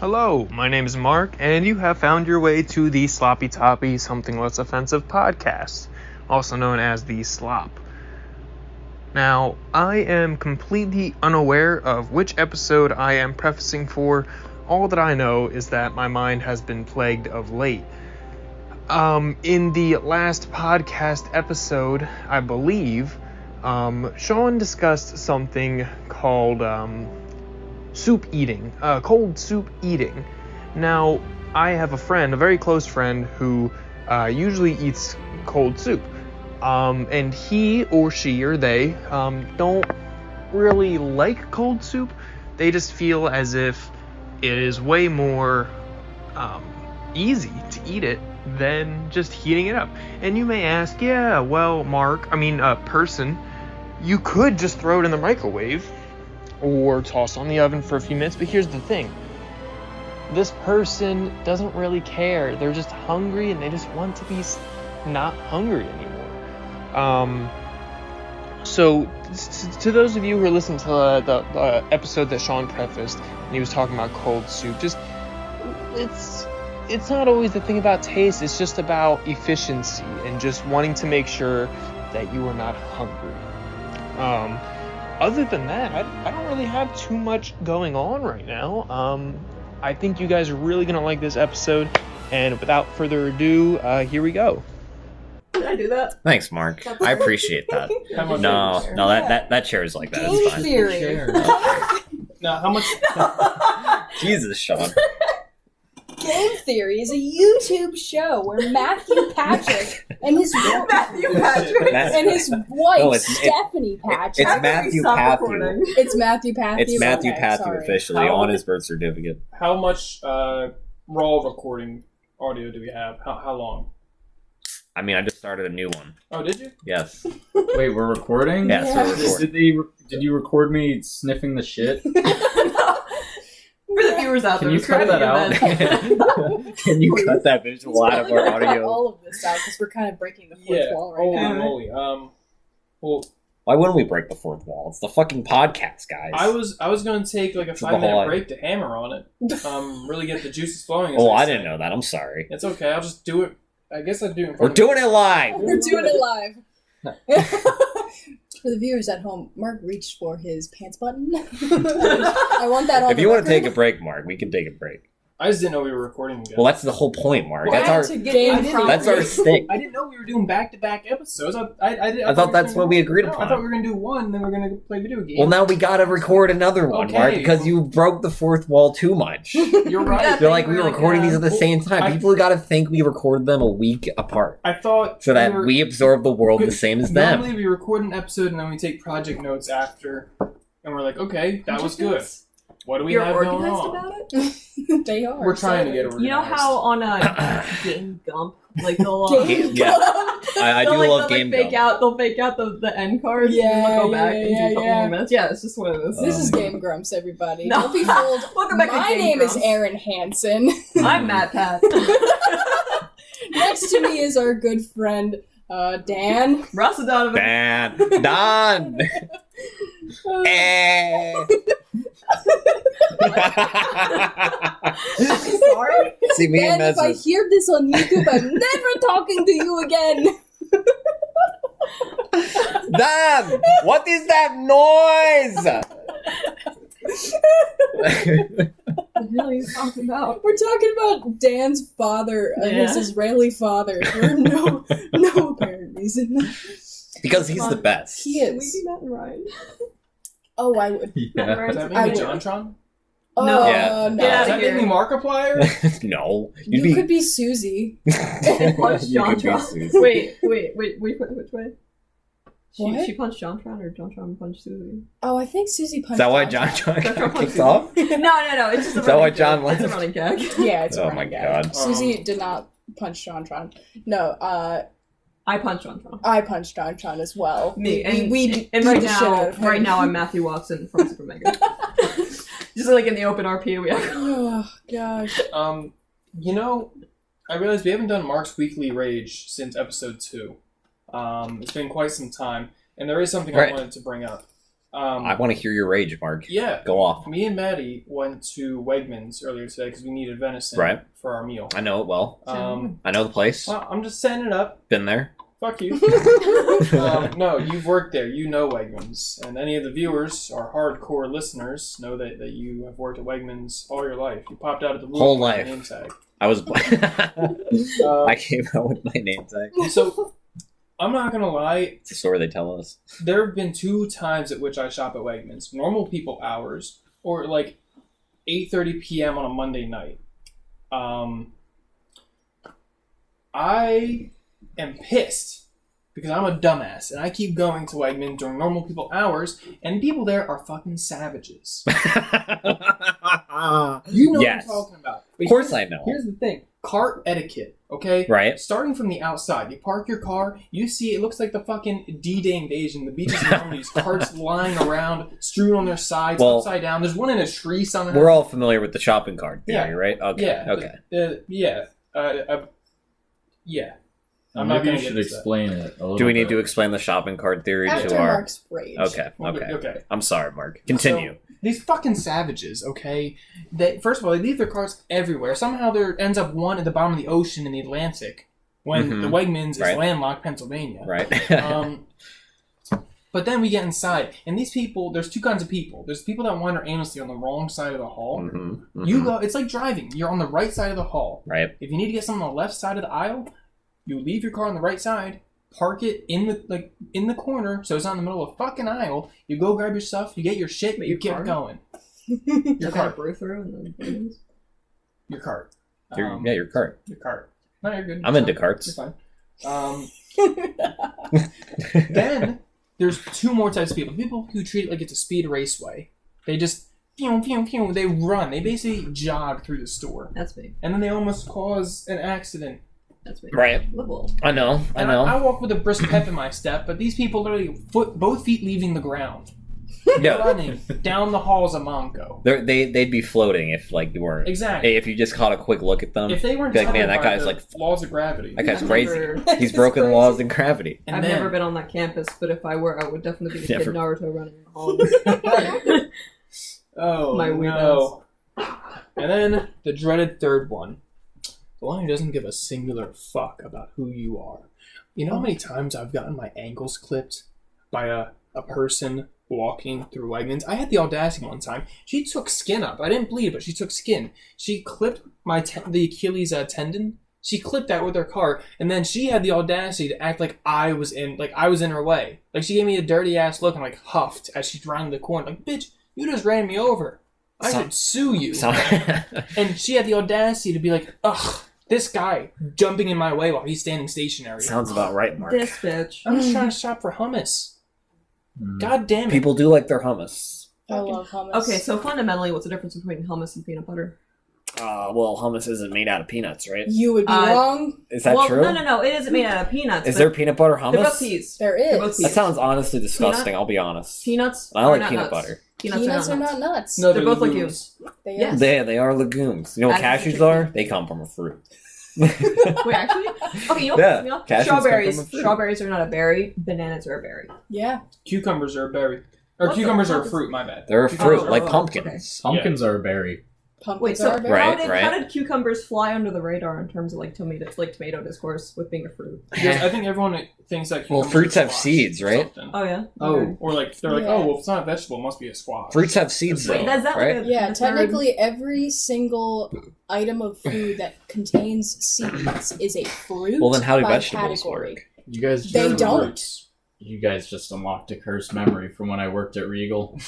Hello, my name is Mark, and you have found your way to the Sloppy Toppy Something Less Offensive podcast, also known as the S.L.O.P. Now, I am completely unaware of which episode I am prefacing for. All that I know is that my mind has been plagued of late. In the last podcast episode, I believe, Sean discussed something called, soup eating, cold soup eating. Now, I have a friend, a very close friend, who usually eats cold soup. And he or she or they don't really like cold soup. They just feel as if it is way more easy to eat it than just heating it up. And you may ask, yeah, well, person, you could just throw it in the microwave or toss on the oven for a few minutes, but here's the thing. This person doesn't really care. They're just hungry and they just want to be not hungry anymore. So to those of you who are listening to the episode that Sean prefaced, and he was talking about cold soup, just it's not always the thing about taste. It's just about efficiency and just wanting to make sure that you are not hungry. Other than that, I don't really have too much going on right now. I think you guys are really going to like this episode, and without further ado, here we go. Did I do that? Thanks, Mark. I appreciate that. No, that chair is like that. Game It's fine. theory. Now, how much? Jesus, Sean. Game Theory is a YouTube show where Matthew Patrick and his wife Stephanie Patrick. It's Matthew Patthew. It's Matthew Patthew. It's Matthew Okay, Patthew sorry. officially on his birth certificate. How much raw recording audio do we have? How long? I mean, I just started a new one. Oh, did you? Yes. Wait, we're recording? Yes, Yeah. we're recording. Did you record me sniffing the shit? For the viewers out Can there, you cut that out? Can you cut that visual out of our audio? All of this out because we're kind of breaking the fourth wall right now. Holy moly. Well, Why wouldn't we break the fourth wall? It's the fucking podcast, guys. I was going to take like a the 5-minute whole- break to hammer on it. Really get the juices flowing. Oh, I didn't know that. I'm sorry. It's okay. I'll just do it. I guess I'd do it. In We're front doing it live. We're doing it live. For the viewers at home, Mark reached for his pants button. I want that on If the you want to record. take a break, Mark, we can take a break. I just didn't know we were recording again. Well, that's the whole point, Mark. Well, That's to our get that's our stick. I didn't know we were doing back-to-back episodes. I thought that's what we agreed I upon. thought we were going to do one, and then we were going to play video games. Well, now we gotta record another one, Okay. Mark, because you broke the fourth wall too much. You're right. They're like, we were recording these at the Well, same time. People gotta think we recorded them a week apart. I thought So that were- we absorb the world the same as them. Normally we record an episode and then we take project notes after, and we're like, okay, that was good. What do we You're have going organized on? about it? They are. We're trying to get organized. You know how on a Game Gump, like they'll Yeah. I do love Game They'll Gump. fake out the end cards. Yeah, and they'll go back and do a couple yeah. more minutes. Yeah, it's just one of those. This is Game Grumps, everybody. No. Don't be fooled. Welcome back to My Game name is Grumps. Aaron Hansen. I'm Matt Pat. Next to me is our good friend Dan. Russell Donovan. Dan. Don. Eh. Sorry. See me and Dan, if I Mezzo. hear this on YouTube, I'm never talking to you again. Dan! What is that noise? What the hell are you talking about? We're talking about Dan's father, his Israeli father, for no apparent reason. Because he's the best. He Can we is. be Matt and Ryan? Oh, I would. Matt and Does Ryan's that I make me would. JonTron? No. Yeah. No. Get out Does that of make here. me Markiplier? No. You could be Susie. Punch You could be JonTron. Susie. Wait, which way? What? She punched JonTron or JonTron punched Susie? Oh, I think Susie punched. Is that why John? John John got punched kicked off? No, it's just a Is that why running John gag. It's a left? running gag. Yeah, it's a Oh running my gag. God. Susie did not punch JonTron. No, I punched JonTron. I punched JonTron as well. Me and we and beat right the shit out of him. now I'm Matthew Watson from Super Mega. Just like in the open RP we have. Oh gosh. You know, I realized we haven't done Mark's Weekly Rage since episode 2. It's been quite some time, and there is something Right. I wanted to bring up. I want to hear your rage, Mark. Yeah. Go off. Me and Maddie went to Wegmans earlier today because we needed venison for our meal. I know it well. Um, I know the place. well, I'm just setting it up. Been there. Fuck you. No, you've worked there. You know Wegmans. And any of the viewers or hardcore listeners know that you have worked at Wegmans all your life. You popped out of the blue Whole with your life. name tag. I was. I came out with my name tag. So, I'm not going to lie. It's the story they tell us. There have been 2 times at which I shop at Wegmans. Normal people hours or like 8:30 p.m. on a Monday night. I am pissed because I'm a dumbass and I keep going to Wegmans during normal people hours and people there are fucking savages. You know Yes. what I'm talking about. But Of course I know. Here's the thing. Cart etiquette, okay? Right. Starting from the outside. You park your car, you see it looks like the fucking D-Day invasion. The beaches and these carts lying around, strewn on their sides, Well, upside down. There's one in a tree somehow. We're all familiar with the shopping cart theory, Yeah. right? Okay. Yeah. Okay. Yeah. Yeah. I'm not Maybe you gonna should get into that. explain it a little Do we need bit. to explain the shopping cart theory After to our? Mark's rage. Okay. Okay. I'm sorry, Mark. Continue. So, these fucking savages, okay? They first of all, they leave their carts everywhere. Somehow there ends up one at the bottom of the ocean in the Atlantic when Mhm. the Wegmans is Right. landlocked Pennsylvania. Right. But then we get inside, and these people, there's 2 kinds of people. There's people that wander aimlessly on the wrong side of the hall. Mhm, mhm. You go, it's like driving. You're on the right side of the hall. Right. If you need to get something on the left side of the aisle, you leave your car on the right side, park it in the corner, so it's not in the middle of the fucking aisle. You go grab your stuff, you get your shit, Wait, you your get car? going. Your Your car cart. brew through and then. Your cart. Your cart. Your cart. No, you're good. I'm into carts. You're fine. Then there's 2 more types of people. People who treat it like it's a speed raceway. They just they run. They basically jog through the store, That's me. and then they almost cause an accident. That's me. Right. Liberal. I know. I And know. I walk with a brisk pep in my step, but these people literally both feet leaving the ground, Yeah. running down the halls of Monco. They'd be floating if like you weren't. Exactly. If you just caught a quick look at them. If they weren't Be like, man, governed that by guy's the like- laws of gravity. That guy's I've crazy. never- He's broken the laws of gravity. And I've then, never been on that campus, but if I were, I would definitely be the Never. kid Naruto running in the halls. Oh, My weird no. And then the dreaded third one. The one who doesn't give a singular fuck about who you are. You know how many times I've gotten my ankles clipped by a person walking through Wegmans? I had the audacity one time. She took skin up. I didn't bleed, but she took skin. She clipped the Achilles tendon. She clipped that with her car, and then she had the audacity to act like I was in her way. Like she gave me a dirty ass look and like huffed as she rounded the corner. Like, bitch, you just ran me over. I should sue you. And she had the audacity to be like, ugh, this guy jumping in my way while he's standing stationary. Sounds about right, Mark. This bitch. I'm just trying to shop for hummus. God damn it. People do like their hummus. I love hummus. Okay, so fundamentally, what's the difference between hummus and peanut butter? Well, hummus isn't made out of peanuts, right? You would be Uh, wrong. Is that well, true? no. It isn't made out of peanuts. Is but there peanut butter hummus? They're both peas. There They're both is. peas. That sounds honestly disgusting. I'll be honest. Peanuts. I are like not peanut nuts. butter. Peanuts are not nuts. No, They're both legumes. They Yes. They are legumes. You know what As is cashews the are? They come from a fruit. Wait, actually? Okay, you know what? Yeah, You know? cashews come Strawberries. from a fruit. Strawberries are not a berry. Bananas are a berry. Yeah. Cucumbers are a berry. Or What the cucumbers are a fuck is- fruit, my bad. They're a Cucumbers fruit, are like okay. pumpkins. Pumpkins are a berry. Pumpkins Wait, so are very Right. how did cucumbers fly under the radar in terms of like tomato discourse with being a fruit? Because I think everyone thinks that Well, cucumbers fruits are have squash seeds, or right? something. Oh yeah. Oh. Okay. Or like they're like, Yeah. oh, well, if it's not a vegetable, it must be a squash. Fruits have seeds, Wait, though, That's that right? like a, Yeah, the third- technically every single item of food that contains seeds is a fruit. Well, then how do by vegetables category. work? You guys just They remembered- don't. You guys just unlocked a cursed memory from when I worked at Regal.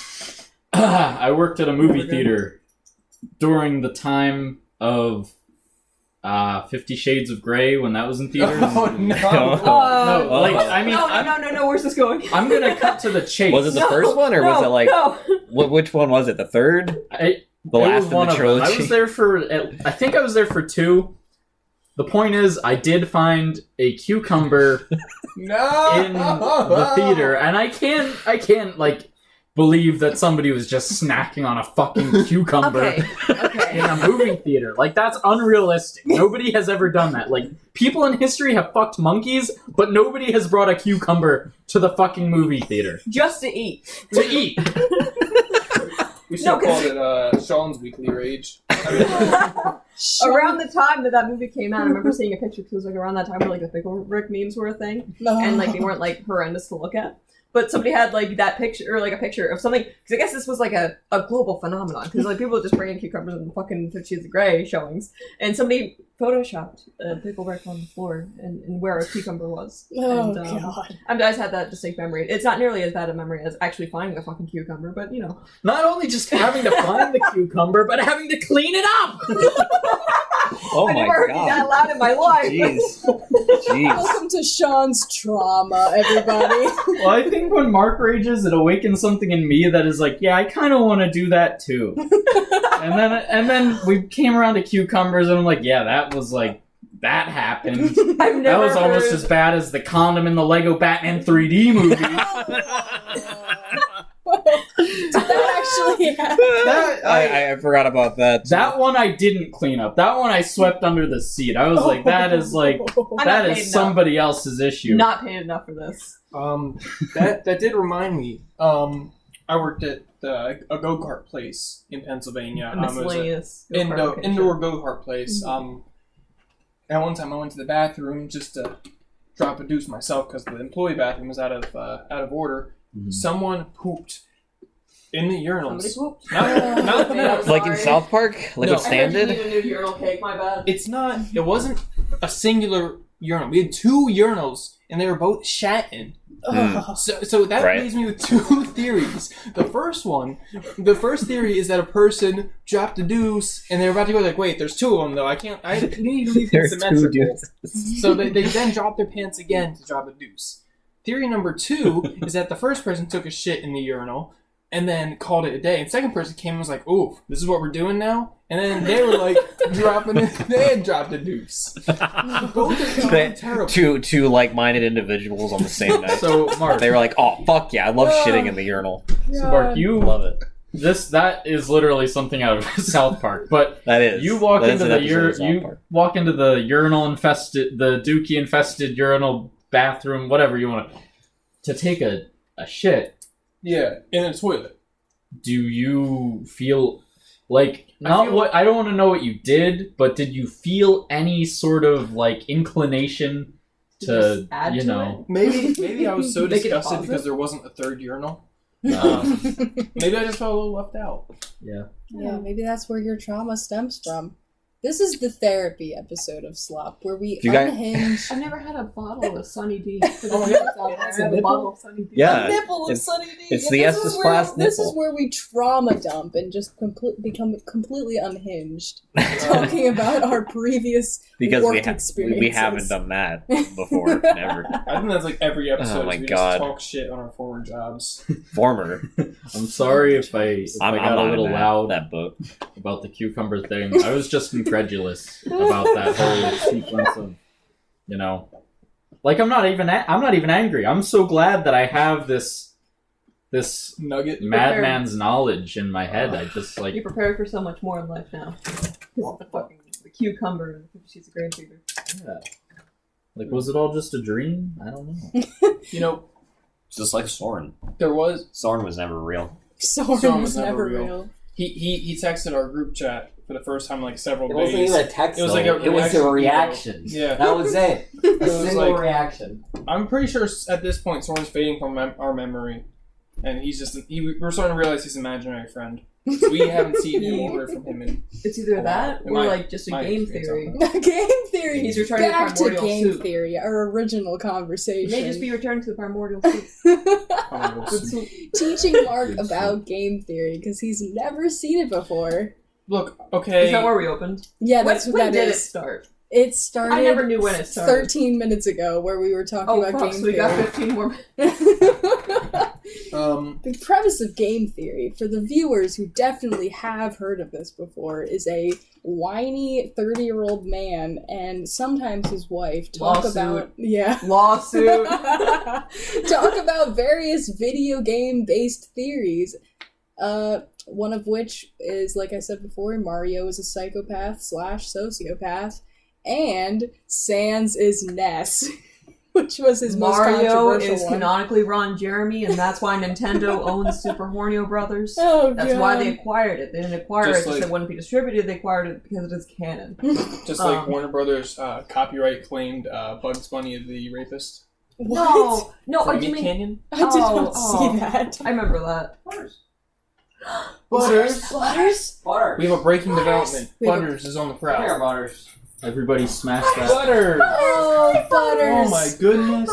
I worked at a movie theater during the time of 50 Shades of Grey when that was in theaters. Oh no! No, like, I mean, no. Where's this going? I'm gonna cut to the chase. Was it the No, first one, or was no, it like no. which one was it? The third, It the was last one of the them. trilogy? I was there for. I think I was there for 2. The point is, I did find a cucumber No! in the theater, and I can't like believe that somebody was just snacking on a fucking cucumber Okay. in a movie theater. Like, that's unrealistic. Nobody has ever done that. Like, people in history have fucked monkeys, but nobody has brought a cucumber to the fucking movie theater. Just to eat. To eat. We should have called it Sean's Weekly Rage. Around the time that movie came out, I remember seeing a picture because it was like around that time where like the pickle Rick memes were a thing, and like they weren't like horrendous to look at. But somebody had like that picture, or like a picture of something, because I guess this was like a global phenomenon, because like people just bringing cucumbers in fucking 50 Shades of Grey showings, and somebody photoshopped a pickle Rick on the floor and where a cucumber was. Oh, and, God. I just had that distinct memory. It's not nearly as bad a memory as actually finding the fucking cucumber, but you know. Not only just having to find the cucumber, but having to clean it up! Oh I my never heard you that loud in my life. Jeez. Welcome to Sean's trauma, everybody. Well, I think when Mark rages, it awakens something in me that is like, yeah, I kind of want to do that too. and then we came around to cucumbers, and I'm like, yeah, that was like, that happened. I've never That was almost heard- as bad as the condom in the Lego Batman 3D movie. Did that actually happen? I forgot about that. That one I didn't clean up. That one I swept under the seat. I was like, that is like, I'm that not paid is somebody else's issue. Not paid enough for this. That did remind me. I worked at a go-kart place in Pennsylvania. A miscellaneous Indoor go-kart place. And one time I went to the bathroom just to drop a deuce myself because the employee bathroom was out of order. Mm-hmm. Someone pooped in the urinals. Somebody pooped. Not the middle. Like in South Park? Like No. it standard? I heard you need a new urinal cake, my bad. It wasn't a singular urinal. We had two urinals, and they were both shat in. So that Right. leaves me with two theories. The first theory is that a person dropped a deuce, and they're about to go like, wait, there's two of them though. I need to leave There's it two symmetrical. deuces. So they then drop their pants again to drop a deuce. Theory number 2 is that the first person took a shit in the urinal and then called it a day. And second person came and was like, ooh, this is what we're doing now? And then they were like dropping it. They had dropped a deuce. Both are terrible. Two like-minded individuals on the same night. So, Mark, They were like, oh, fuck yeah, I love shitting in the urinal. so Mark, you Love it. that is literally something out of South Park. But That is. you walk that is into an the episode of South Park. walk into the urinal infested, the dookie infested urinal bathroom, whatever you want to take a shit. Yeah, in a toilet. Do you feel like I don't want to know what you did, but did you feel any sort of like inclination to Just add to it? Maybe I was so Make it disgusted positive? because there wasn't a third urinal. Maybe I just felt a little left out. Yeah. Yeah, maybe that's where your trauma stems from. This is the therapy episode of S.L.O.P, where we You guys- unhinge. I've never had a bottle of Sunny D. Oh, yeah. I It's a have a nipple? bottle of Sunny D. Yeah. A nipple of it's- Sunny D. it's Yeah, the this Estes is where- Flask This nipple. is where we trauma dump and just become completely unhinged, talking about our previous Because work we haven't experiences. done that before. Never. I think that's like every episode. Oh my we God. just talk shit on our former jobs. Former. I'm sorry if I I'm got not a little in loud that book. about the cucumber thing. I was just incredulous about that whole sequence of, like I'm not even angry. I'm so glad that I have this Nugget. madman's knowledge in my head. I just like You're prepared for so much more in life now. The cucumber and 50 Shades of Grey fever. yeah. Like was it all just a dream? I don't know. You know, Just like Soren. there was Soren was never real. Soren was never real. he texted our group chat for the first time in like several It wasn't days. even a text. It was though. like a it was a reaction. reaction. Yeah. That was it. A was single like- reaction. I'm pretty sure at this point Soren's fading from our memory, and he's just we're starting to realize he's an imaginary friend. We haven't seen him or heard from him in. It's either that It or might- like just a might game experience theory. Game theory. He's returning to Back to primordial game soup. theory, our original It conversation. may just be returning to the primordial soup. Teaching Mark about game theory because he's never seen it before. Look, okay. Is that where we opened? Yeah, that's when what that did it is. start? It started I never knew when it started. 13 minutes ago where we were talking about game so theory. we got 15 more minutes. The premise of game theory, for the viewers who definitely have heard of this before, is a whiny 30-year-old man and sometimes his wife talk Lawsuit. about... Yeah. Lawsuit. Talk about various video game-based theories. One of which is, like I said before, Mario is a psychopath/sociopath, and Sans is Ness, which was his most Mario controversial is one. canonically Ron Jeremy, and that's why Nintendo owns Super Hornio Brothers. Oh, That's God. why they acquired it. They didn't acquire Just it because like- it wouldn't be distributed. They acquired it because it is canon. Just like Warner Brothers copyright claimed Bugs Bunny the rapist. What? No, From oh, you Meat mean... Canyon? I did not Oh. see that. I remember that. Butters. Butters? We have a breaking development. We have a- Butters is on the prowl. Butters. Everybody smash that. Butters! Oh, Butters! Oh my goodness!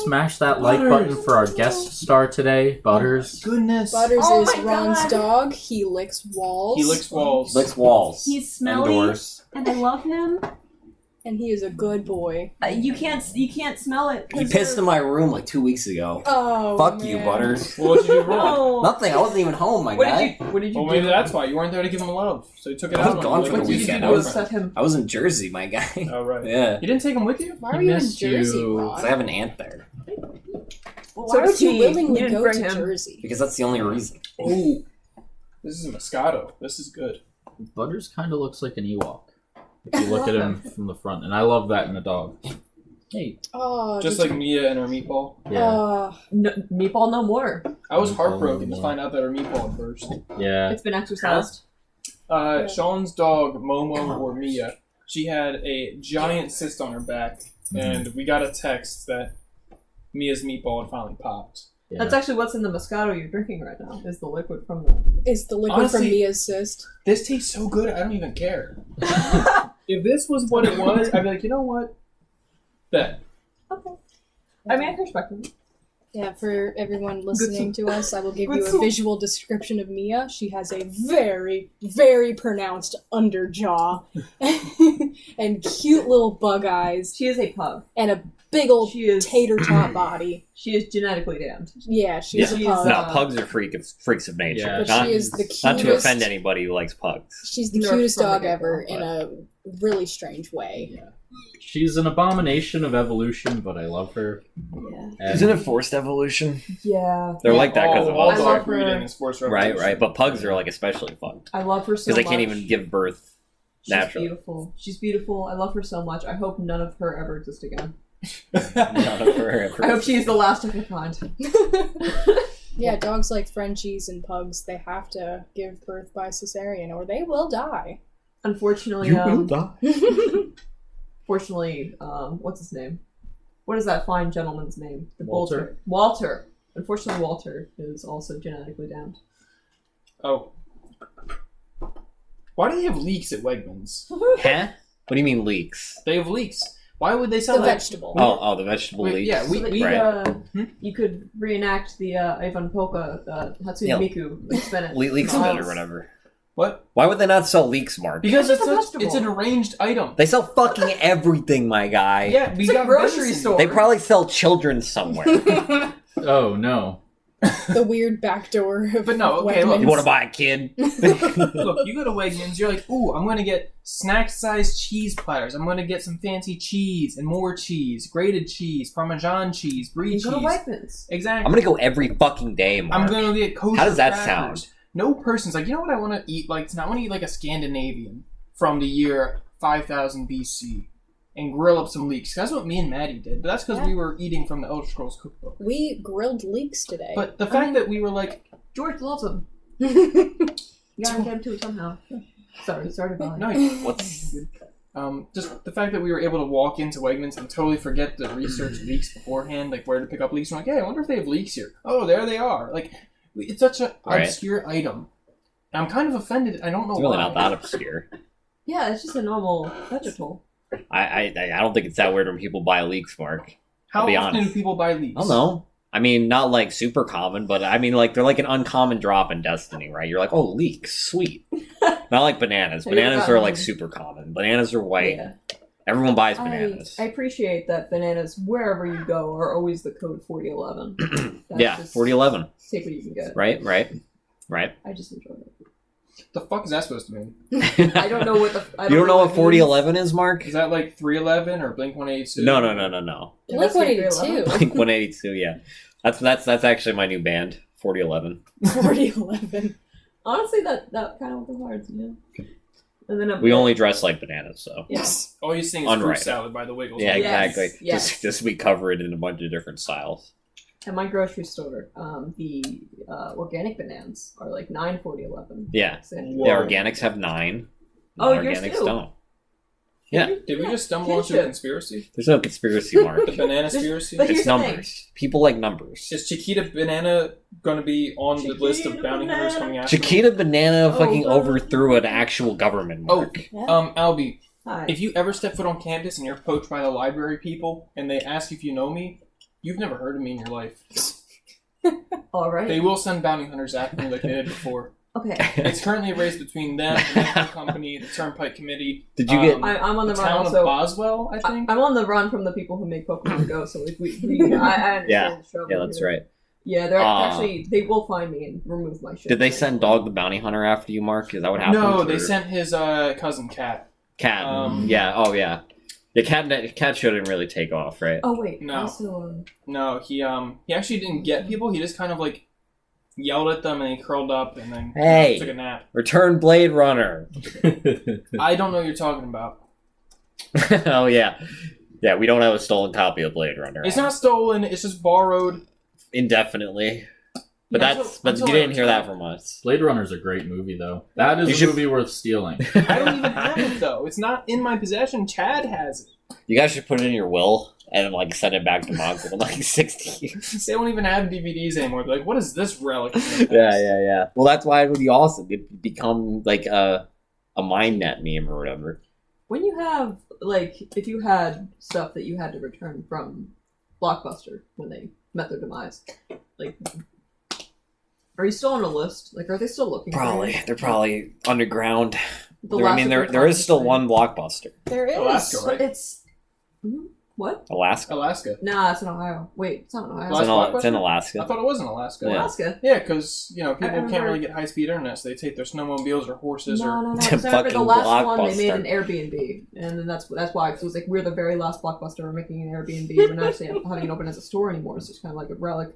Smash that like button for our guest star today, Butters. Goodness! Butters Oh is my Ron's God. dog. He licks walls. He licks walls. Licks walls. He's and smelly, doors. and I love him. And he is a good boy. You can't smell it. He pissed in my room like 2 weeks ago. Oh, Fuck you, man. Butters. Well, what'd you do wrong? Oh. Nothing. I wasn't even home, my What guy. did you Well, do? maybe that's why. You weren't there to give him love. So you took it I out was on gone him. for the What did you weekend. do I with was- him? Set him. I was in Jersey, my guy. Oh, right. Yeah. You didn't take him with you? Why are you in missed Jersey, you. Ron? Because I have an aunt there. Why would you willingly didn't go bring to him. Jersey? Because that's the only reason. Oh. This is a Moscato. This is good. Butters kind of looks like an Ewok. If you look at him from the front. And I love that in a dog. Hey. Oh, Just did like Mia and her meatball. Yeah. No, meatball no more. I was Meatball heartbroken to more. find out that her meatball had burst. Yeah. It's been exercised. Sean's dog, Momo or Mia, she had a giant cyst on her back, and we got a text that Mia's meatball had finally popped. Yeah. That's actually what's in the Moscato you're drinking right now. Is the liquid from the. Is the liquid from Honestly- Mia's cyst? This tastes so good, I don't even care. If this was what it was, I'd be like, you know what? Bet. Okay. I mean, I can respect it. Yeah, for everyone listening to us, I will give Good you a soup. visual description of Mia. She has a very, very pronounced underjaw and cute little bug eyes She is a pug. and a big old She is. tater tot body. She is genetically damned. Yeah, she's Yeah. a pug. No, Uh, pugs are freaks of nature. Yeah. But not, she is the not to cutest- offend anybody who likes pugs. She's the Nerf cutest from the dog get-go, ever in but- a really strange way. She's an abomination of evolution, but I love her. Yeah. And Isn't it forced evolution? Yeah. They're like that because of all I us. love dog breeding her. is forced Right, reproduction. right. But pugs are like especially fun I love her so because much. they can't even give birth She's naturally. beautiful. She's beautiful. I love her so much. I hope none of her ever exist again. None of her I hope she is the last of her kind. Yeah, dogs like Frenchies and pugs, they have to give birth by cesarean or they will die. Unfortunately, die. Fortunately, what's his name? What is that fine gentleman's name? The Walter. Bolter. Walter. Unfortunately, Walter is also genetically damned. Oh. Why do they have leeks at Wegmans? Huh? What do you mean leeks? They have leeks. Why would they sell The that? vegetable. Oh, the vegetable Wait, leeks. yeah, So that Right. you could reenact the Ivan Polka Hatsune Yeah. Miku spinach. Leek spin or whatever. What? Why would they not sell leeks, Mark? Because It's it's a vegetable. it's an arranged item. They sell fucking everything, my guy. Yeah, we It's a got grocery venison. store. They probably sell children somewhere. oh no. The weird back door of But no, okay, look. You want to buy a kid? Look, you go to Wegmans, you're like, ooh, I'm going to get snack-sized cheese platters. I'm going to get some fancy cheese and more cheese, grated cheese, Parmesan cheese, brie You cheese. go to Wegmans. Exactly. I'm gonna go every fucking day, I'm Mark. going to get kosher How does that crackers. sound? No person's like, you know what I want to eat like tonight? I want to eat like a Scandinavian from the year 5000 BC and grill up some leeks. That's what me and Maddie did. But that's because we were eating from the Elder Scrolls cookbook. We grilled leeks today. But the fact that we were like, George loves them. You gotta get him to it somehow. Sorry, Valley. no, What's just the fact that we were able to walk into Wegmans and totally forget to research leeks beforehand, like where to pick up leeks. We're like, hey, I wonder if they have leeks here. Oh, there they are. Like, it's such an Right. obscure item. I'm kind of offended. I don't know It's really why. not that obscure. Yeah, it's just a normal vegetable. I don't think it's that weird when people buy leeks, Mark. How I'll be often honest. do people buy leeks? I don't know. I mean, not like super common, but I mean, like they're like an uncommon drop in Destiny, right? You're like, oh, leeks, sweet. Not like bananas. Have you ever Bananas gotten are like them? super common. Bananas are white. Yeah. Everyone buys bananas. I appreciate that bananas, wherever you go, are always the code 4011. Yeah, 4011. Take what you can get. Right. I just enjoy it. The fuck is that supposed to mean? I don't know what the. You don't know what 4011 is, Mark? Is that like 311 or Blink 182? No. Blink 182. Blink 182. Yeah, that's actually my new band, 4011. 4011. Honestly, that kind of goes hard, you know. And then We only dress like bananas, so. Yes. All you sing is fruit Unripe. salad by the Wiggles. Yeah, Yes, exactly. yes. Just we cover it in a bunch of different styles. At my grocery store, the organic bananas are like 9, 40, 11. Yeah. Whoa. The organics have 9. Oh, the yours organics too. don't. Yeah. Did we just stumble onto a Kinship. conspiracy? There's no conspiracy, Mark. The banana conspiracy? But here's It's the numbers. People like numbers. Is Chiquita Banana going to be on the list of Chiquita bounty hunters Banana. coming after him? Chiquita Banana Oh, fucking God. overthrew an actual government, Mark. Albie, Hi. if you ever step foot on campus and you're approached by the library people and they ask if you know me, you've never heard of me in your life. All right. They will send bounty hunters after me like they did before. Okay. It's currently a race between them, the Medical Company, the Turnpike Committee. Did you get... I'm on the the run town also. of Boswell, I think? I'm on the run from the people who make Pokemon Go, so if I understand Yeah. the struggle Yeah, that's here. right. Yeah, they're actually, they will find me and remove my shit. Did they send Dog the Bounty Hunter after you, Mark? Is that what happened? No, or- they sent his cousin Cat. Cat. um, Yeah, oh yeah. The cat show didn't really take off, right? Oh, wait. No. Also, No, he actually didn't get people. He just kind of like yelled at them and he curled up and then Hey. took a nap. Return Blade Runner. I don't know what you're talking about. Oh yeah. Yeah, we don't have a stolen copy of Blade Runner. It's not stolen. It's just borrowed. Indefinitely. But Yeah, that's until you I didn't hear that return. from us. Blade Runner's a great movie, though. That You is a should- movie worth stealing. I don't even have it though. It's not in my possession. Chad has it. You guys should put it in your will and like send it back to Monk in like 60 years. They don't even have DVDs anymore. They're like, what is this relic? Yeah. Well, that's why it would be awesome. It'd become like a mind net meme or whatever. when you have, like, if you had stuff that you had to return from Blockbuster when they met their demise, like, are you still on a list? Like, are they still looking for Probably. you? They're probably underground. The I last mean, of there their is still thing. one Blockbuster. There is. Alaska, right? But it's... What? Alaska. Alaska. Nah, it's in Ohio. Wait, it's not in Ohio. It's in, Last it's in Blockbuster? I Alaska. thought it was in Alaska. Yeah. Alaska. Yeah, because, people remember- can't really get high-speed internet, so they take their snowmobiles or horses or... No. To 'cause I remember the fucking last one they made Blockbuster. an Airbnb, and then that's why. Because it was like we're the very last Blockbuster. We're making an Airbnb. We're not actually having it open as a store anymore. So it's kind of like a relic.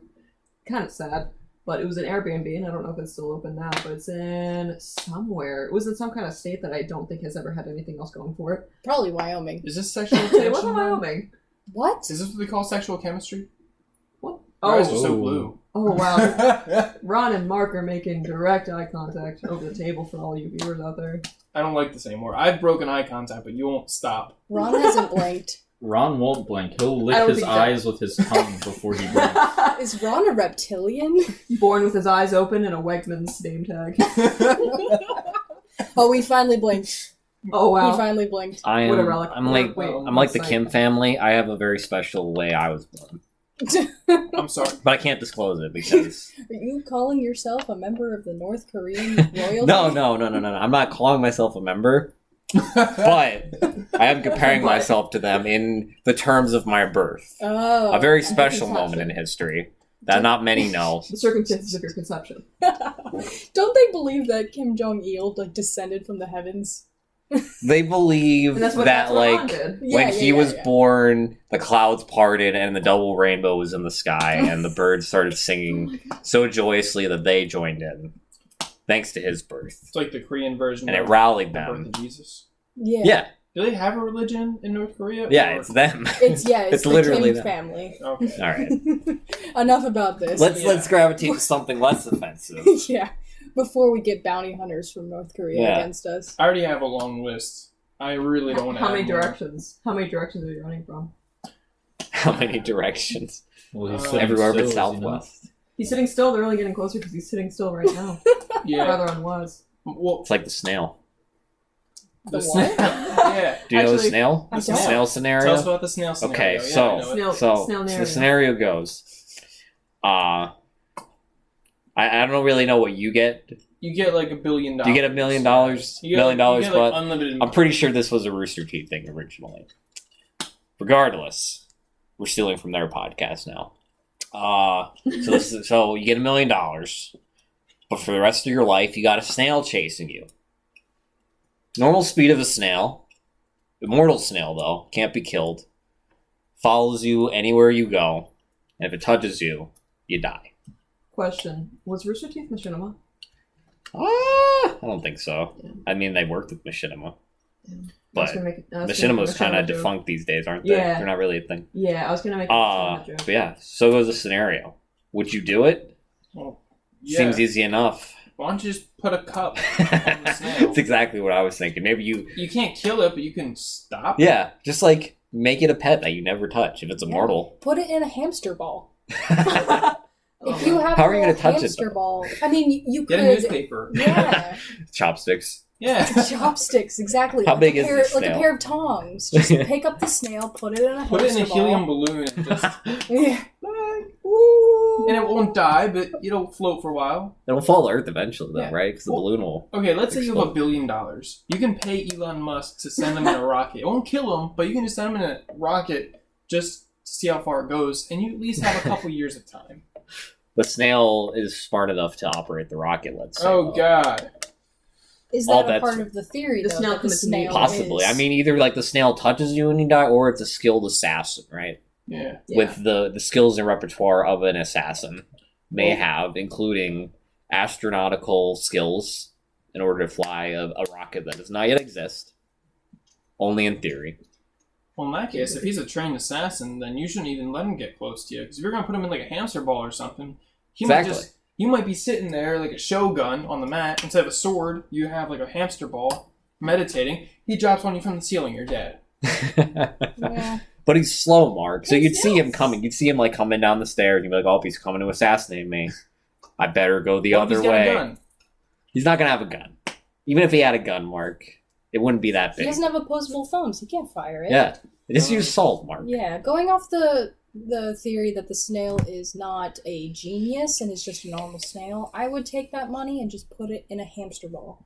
Kind of sad, but it was an Airbnb, and I don't know if it's still open now. But it's in somewhere. It was in some kind of state that I don't think has ever had anything else going for it. Probably Wyoming. Is this sexual It tension? wasn't Wyoming. What? Is this what they call sexual chemistry? What? Your eyes are Oh, so blue. oh wow. Ron and Mark are making direct eye contact over the table for all you viewers out there. I don't like this anymore. I've broken eye contact, but you won't stop. Ron hasn't blinked. Ron won't blink. He'll I lick don't his think so. eyes with his tongue before he blinks. Is Ron a reptilian? Born with his eyes open and a Wegmans name tag. Oh, he finally blinked. Oh He wow. finally blinked. I What a am. relic. I'm like. Wait, I'm like the website. Kim family. I have a very special way I was born, I'm sorry. but I can't disclose it because. Are you calling yourself a member of the North Korean royalty? No. I'm not calling myself a member, but I am comparing But- myself to them in the terms of my birth. Oh. A very I special can moment in touch history that not many know. The circumstances of your conception. it. Don't they believe that Kim Jong-il descended from the heavens? They believe And that's what that Ron like did. when he was born, the clouds parted and the double rainbow was in the sky, and the birds started singing so joyously that they joined in, thanks to his birth, It's like the Korean version and it of rallied the birth them. of Jesus. Yeah. Yeah, Do they have a religion in North Korea? yeah, or- it's them. It's It's the literally Kim that. family. Okay. All right, Enough about this. let's gravitate to something less offensive. yeah. Before we get bounty hunters from North Korea Yeah. against us. I already have a long list. I really don't want to How add many more. directions? How many directions are you running from? How many directions? Well, he's Uh, sitting Everywhere but still, as you know. southwest. He's sitting still. They're only getting closer because he's sitting still right now. Yeah. Rather unwise. Well, It's like the snail. The the what? yeah. Do you know the Actually, snail? I The don't. snail scenario. Tell us about the snail scenario. Okay, Yeah, so- I know it. Snail So scenario. the scenario goes, I don't really know what you get. You get like $1 billion. Do you get $1 million? You get like but unlimited. I'm pretty sure this was a Rooster Teeth thing originally. Regardless, we're stealing from their podcast now. So you get $1 million, but for the rest of your life, you got a snail chasing you. Normal speed of a snail, immortal snail though, can't be killed. Follows you anywhere you go, and if it touches you, you die. Question: was Rooster Teeth machinima? I don't think so. Yeah. I mean, they worked with machinima, Yeah. but machinima's kind of defunct these days, aren't they? Yeah. They're not really a thing. Yeah, I was gonna make a machinima joke. But yeah, so goes the scenario. Would you do it? Well, yeah. Seems easy enough. Why don't you just put a cup on the snail? That's exactly what I was thinking. Maybe you... You can't kill it, but you can stop it. Yeah, just like make it a pet that you never touch if it's immortal. Put it in a hamster ball. Oh, If you have How a are you gonna little touch it, hamster though? ball, I mean, you Get could. a newspaper. Yeah, Chopsticks. Yeah. chopsticks, exactly. How Like big a is pair, this like a snail? pair of tongs. Just pick up the snail, put it in a Put it in hamster a helium ball. balloon and just... Yeah. And it won't die, but it'll float for a while. It'll fall to Earth eventually, though, Yeah. right? Because the Well- balloon will... Okay, let's say you have Explode. $1 billion. You can pay Elon Musk to send him in a rocket. It won't kill him, but you can just send him in a rocket just to see how far it goes, and you at least have a couple years of time. The snail is smart enough to operate the rocket, let's say. Oh, though. God. Is All that a bets- part of the theory, The though? snail that the commits snail Possibly. is- I mean, either like the snail touches you and you die, or it's a skilled assassin, right? Yeah. Yeah. With the skills and repertoire of an assassin may Well- have, including astronautical skills in order to fly a rocket that does not yet exist. Only in theory. Well, in that case, if he's a trained assassin, then you shouldn't even let him get close to you. Because if you're going to put him in like a hamster ball or something, Exactly. you might be sitting there like a shogun on the mat. Instead of a sword, you have like a hamster ball meditating. He drops on you from the ceiling, you're dead. Yeah. But he's slow, Mark. So He's you'd see him slow. coming. You'd see him like coming down the stairs. You'd be like, "Oh, he's coming to assassinate me. I better go the What if other he's got a way." gun? He's not gonna have a gun. Even if he had a gun, Mark, it wouldn't be that He big. doesn't have opposable thumbs. He can't fire it. Yeah, just use salt, Mark. Yeah, going off the theory that the snail is not a genius and is just a normal snail, I would take that money and just put it in a hamster ball,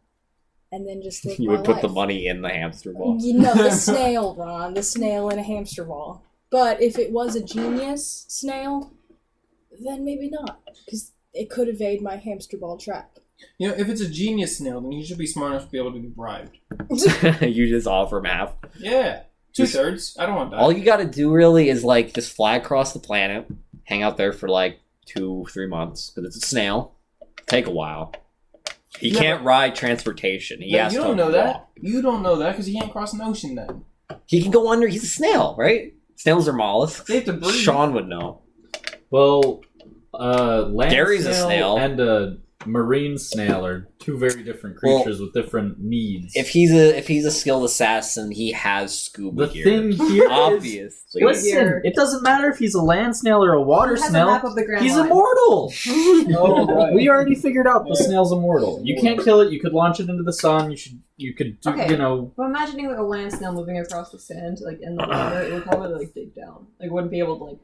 and then just live You my would put life. the money in the hamster ball. You know, the snail, Ron, the snail in a hamster ball. But if it was a genius snail, then maybe not, because it could evade my hamster ball trap. You know, if it's a genius snail, then he should be smart enough to be able to be bribed. You just offer him half. Yeah. 2/3. I don't want that. All you gotta do really is like just fly across the planet, hang out there for like 2-3 months because it's a snail. Take a while. He Yeah, can't ride transportation. He But has you to don't know that. walk. You don't know that because he can't cross an ocean then. He can go under. He's a snail, right? Snails are mollusks. They have to breathe. Sean would know. Well, land Gary's a snail. and a marine snail are two very different creatures with different needs. If he's a skilled assassin, he has scuba the gear. thing here is, Obviously. listen, it doesn't matter if he's a land snail or a water He has a snail. map of the Grand He's Line. immortal. Oh, right. We already figured out the snail's immortal. You can't kill it. You could launch it into the sun. You could do, Okay. you know. But imagining like a land snail moving across the sand, like in the water, it would probably like dig down. Like it wouldn't be able to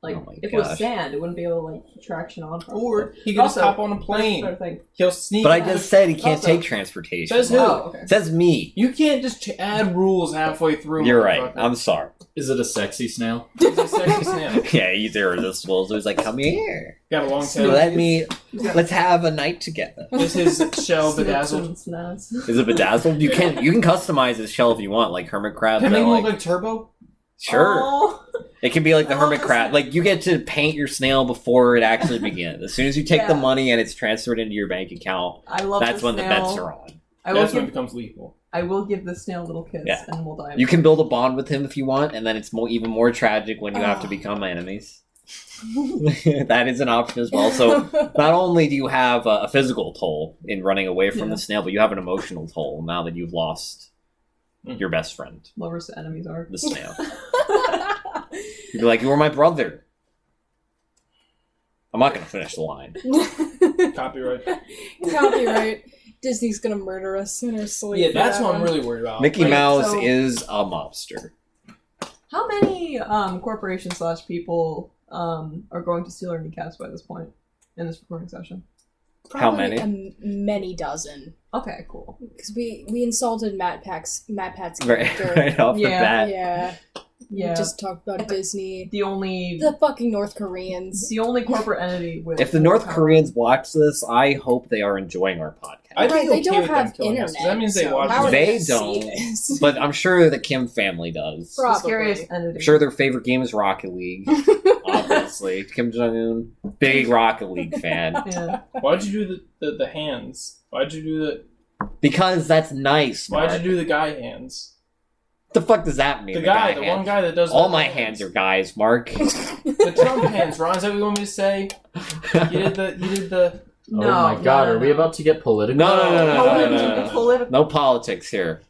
like Oh my if it was gosh. sand, it wouldn't be able to like traction on. properly. Or he could just Also, hop on a Sort plane. of thing. He'll sneak. But I out just of- said he can't Also, take transportation. Says who? Oh, okay. Says me. You can't just add rules halfway through. You're right. motherfucker. I'm sorry. Is it a sexy snail? He's a sexy snail. Yeah, he's irresistible. So he's like, come here. Got a long tail. Let's have a night together. Is his shell Snips bedazzled? and snaps. Is it bedazzled? You can customize his shell if you want, like hermit crabs. Can that, they look like, like Turbo? sure. Oh. It can be like the I love hermit this. crab. Like you get to paint your snail before it actually begins. As soon as you take the Yeah. money and it's transferred into your bank account, I love that's this when the snail. bets are on. I will That's when it give becomes lethal. I will give the snail a little kiss Yeah. and we'll die. You can build a bond with him if you want, and then it's even more tragic when you have to Oh. become enemies. That is an option as well. So not only do you have a physical toll in running away from Yeah. the snail, but you have an emotional toll now that you've lost your best friend, Lovers to enemies are. the snail. You'd be like, "You were my brother." I'm not gonna finish the line. Copyright. Copyright. Disney's gonna murder us in our sleep. Yeah, that's for what that I'm one. really worried about. Mickey Wait, Mouse so- is a mobster. How many corporations / people are going to steal our kneecaps by this point in this recording session? How Probably many? Many dozen. Okay, cool. Because we insulted Matt Pat's Right, character. right off the Yeah. bat. Yeah. Yeah. We just talked about Disney. The Fucking North Koreans. corporate entity with. If the North Koreans watch this, I hope they are enjoying our podcast. I'd be Right, they okay don't with them have killing us, 'cause internet. that means they so watch how are They gonna see don't. this? But I'm sure the Kim family does. Probably. Scariest entity. I'm sure their favorite game is Rocket League. Obviously, Kim Jong Un, big Rocket League fan. Yeah. Why'd you do the hands? Why'd you do Because that's nice. Mark. Why'd you do the guy hands? The fuck does that mean? The one guy that does all the my hands are guys, Mark. The Trump hands, Ron. Is that what you want me to say? You did the. No. Oh my god, no, are we no. about to get political? No. Political. No politics here.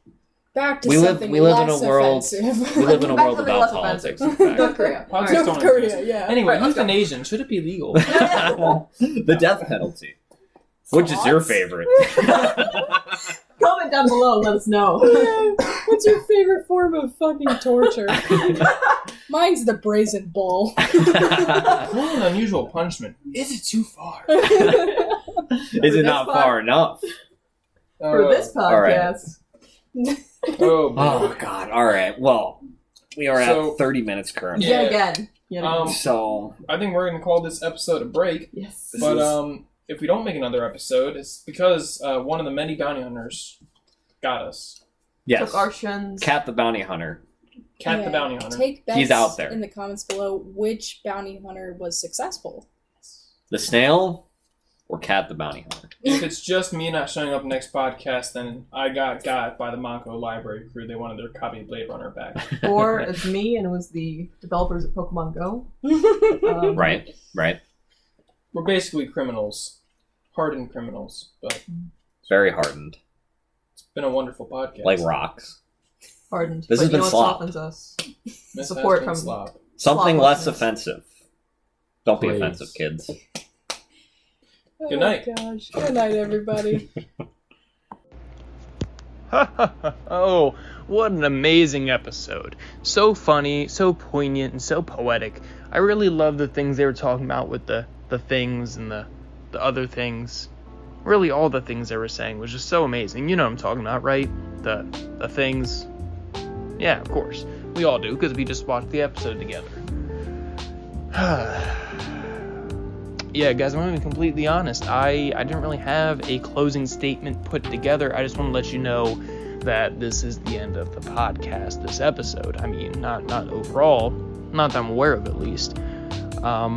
Back to We live something in less a world. offensive. We live in a Back world to the without less politics. offensive. in fact. North Korea. Politics Alright. don't North Korea, exist. yeah. Anyway, Right, let's go. euthanasia should it be legal? The death penalty. Which is your Thoughts? favorite? Comment down below and let us know. What's your favorite form of fucking torture? Mine's the brazen bull. What an unusual punishment. Is it too far? Is it not far enough? For this podcast. Oh, boy. Oh god. All right. Well, we are So- at 30 minutes currently. Yeah. Yet again. So I think we're gonna call this episode a break. Yes. But if we don't make another episode, it's because one of the many bounty hunters got us. yes, Took our shins. Cat the bounty hunter. Cat Yeah, the bounty hunter. Take bets He's out there. in the comments below which bounty hunter was successful. The snail or Cat the bounty hunter. If it's just me not showing up next podcast, then I got by the Mako library crew. They wanted their copy of Blade Runner back. Or it's me and it was the developers of Pokemon Go. Right. We're basically criminals. Hardened criminals. But Very hardened, it's been a wonderful podcast. like rocks. Hardened. This But has been you know what slop. softens us? This support has been from- slop. Something Slop less listeners. offensive. Don't be Please. offensive, kids. Good night. Oh gosh. Good night, everybody. Oh, what an amazing episode. So funny, so poignant, and so poetic. I really love the things they were talking about with the things and the other things. Really, all the things they were saying was just so amazing. You know what I'm talking about, right? The things. Yeah, of course. We all do, because we just watched the episode together. Yeah, guys, I'm going to be completely honest. I didn't really have a closing statement put together. I just want to let you know that this is the end of the podcast, this episode. I mean, not overall. Not that I'm aware of, at least. I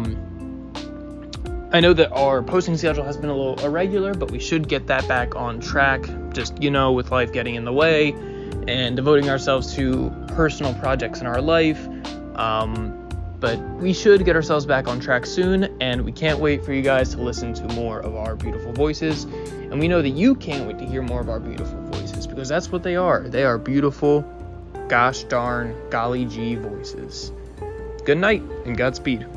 know that our posting schedule has been a little irregular, but we should get that back on track. Just, with life getting in the way and devoting ourselves to personal projects in our life. But we should get ourselves back on track soon, and we can't wait for you guys to listen to more of our beautiful voices. And we know that you can't wait to hear more of our beautiful voices, because that's what they are. They are beautiful, gosh darn, golly gee voices. Good night, and Godspeed.